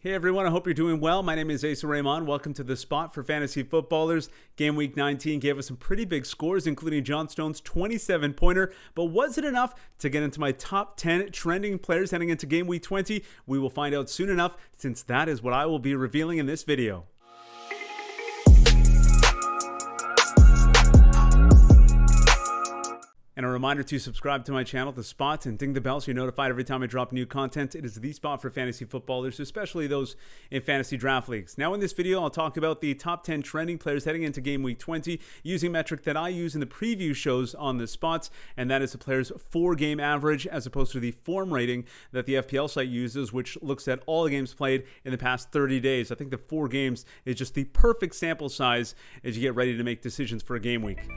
Hey everyone, I hope you're doing well. My name is Asa Rehman. Welcome to The Spot for Fantasy Footballers. Gameweek 19 gave us some pretty big scores, including John Stone's 27-pointer. But was it enough to get into my top 10 trending players heading into Gameweek 20? We will find out soon enough, since that is what I will be revealing in this video. And a reminder to subscribe to my channel, The Spot, and ding the bell so you're notified every time I drop new content. It is the spot for fantasy footballers, especially those in fantasy draft leagues. Now in this video, I'll talk about the top 10 trending players heading into Game Week 20 using a metric that I use in the preview shows on The Spot, and that is the player's 4-game average as opposed to the form rating that the FPL site uses, which looks at all the games played in the past 30 days. I think the 4 games is just the perfect sample size as you get ready to make decisions for a game week.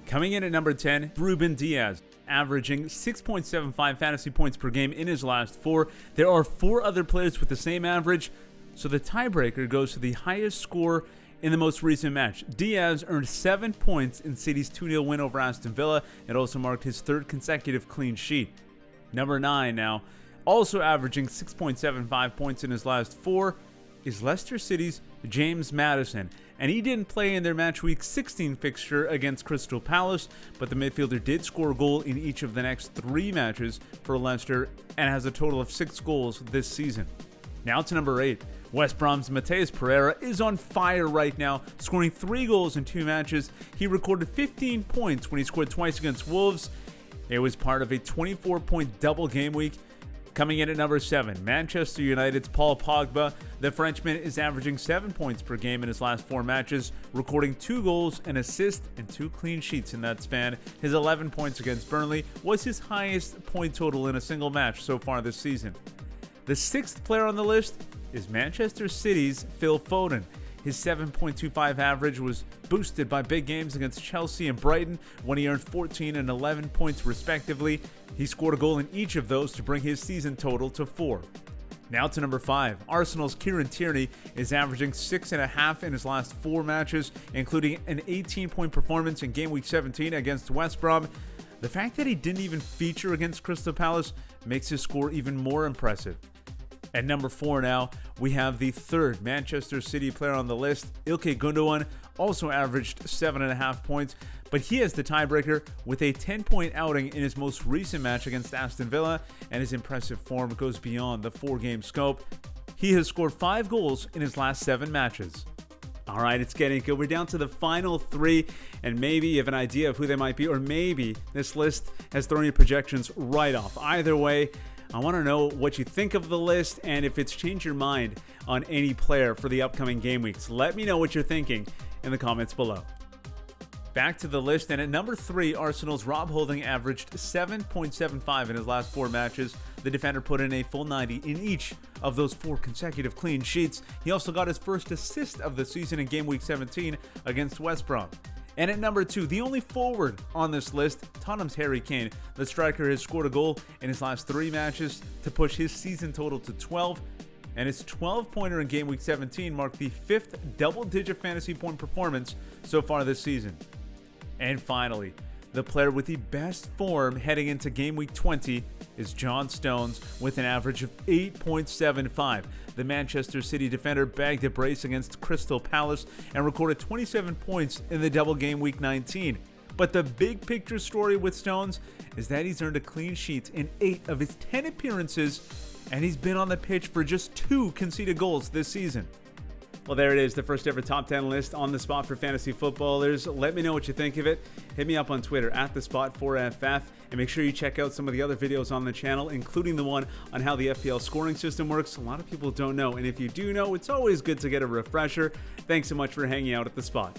Coming in at number 10, Ruben Diaz, averaging 6.75 fantasy points per game in his last 4. There are 4 other players with the same average, so the tiebreaker goes to the highest score in the most recent match. Diaz earned 7 points in City's 2-0 win over Aston Villa. It also marked his 3rd consecutive clean sheet. Number 9 now, also averaging 6.75 points in his last 4, is Leicester City's James Maddison, and he didn't play in their match week 16 fixture against Crystal Palace, but the midfielder did score a goal in each of the next 3 matches for Leicester and has a total of 6 goals this season. Now to number 8. West Brom's Mateus Pereira is on fire right now, scoring 3 goals in 2 matches. He recorded 15 points when he scored twice against Wolves. It was part of a 24-point double game week. Coming in at number 7, Manchester United's Paul Pogba. The Frenchman is averaging 7 points per game in his last 4 matches, recording 2 goals, an assist, and 2 clean sheets in that span. His 11 points against Burnley was his highest point total in a single match so far this season. The 6th player on the list is Manchester City's Phil Foden. His 7.25 average was boosted by big games against Chelsea and Brighton when he earned 14 and 11 points respectively. He scored a goal in each of those to bring his season total to 4. Now to number 5. Arsenal's KIERAN Tierney is averaging 6.5 in his last 4 matches, including an 18-point performance in Game Week 17 against West Brom. The fact that he didn't even feature against Crystal Palace makes his score even more impressive. At number 4 now, we have the 3rd Manchester City player on the list. Ilkay Gundogan also averaged 7.5 points, but he has the tiebreaker with a 10-point outing in his most recent match against Aston Villa, and his impressive form goes beyond the 4-game scope. He has scored 5 goals in his last 7 matches. Alright, it's getting good. We're down to the final 3, and maybe you have an idea of who they might be, or maybe this list has thrown your projections right off. Either way, I want to know what you think of the list and if it's changed your mind on any player for the upcoming game weeks. Let me know what you're thinking in the comments below. Back to the list, and at number 3, Arsenal's Rob Holding averaged 7.75 in his last 4 matches. The defender put in a full 90 in each of those 4 consecutive clean sheets. He also got his first assist of the season in Game Week 17 against West Brom. And at number 2, the only forward on this list, Tottenham's Harry Kane. The striker has scored a goal in his last 3 matches to push his season total to 12. And his 12-pointer in Game Week 17 marked the 5th double-digit fantasy point performance so far this season. And finally, the player with the best form heading into Game Week 20 is John Stones with an average of 8.75. The Manchester City defender bagged a brace against Crystal Palace and recorded 27 points in the double Game Week 19. But the big picture story with Stones is that he's earned a clean sheet in 8 of his 10 appearances, and he's been on the pitch for just 2 conceded goals this season. Well, there it is, the first ever top 10 list on The Spot for fantasy footballers. Let me know what you think of it. Hit me up on Twitter at TheSpot4FF, and make sure you check out some of the other videos on the channel, including the one on how the FPL scoring system works. A lot of people don't know, and if you do know, it's always good to get a refresher. Thanks so much for hanging out at The Spot.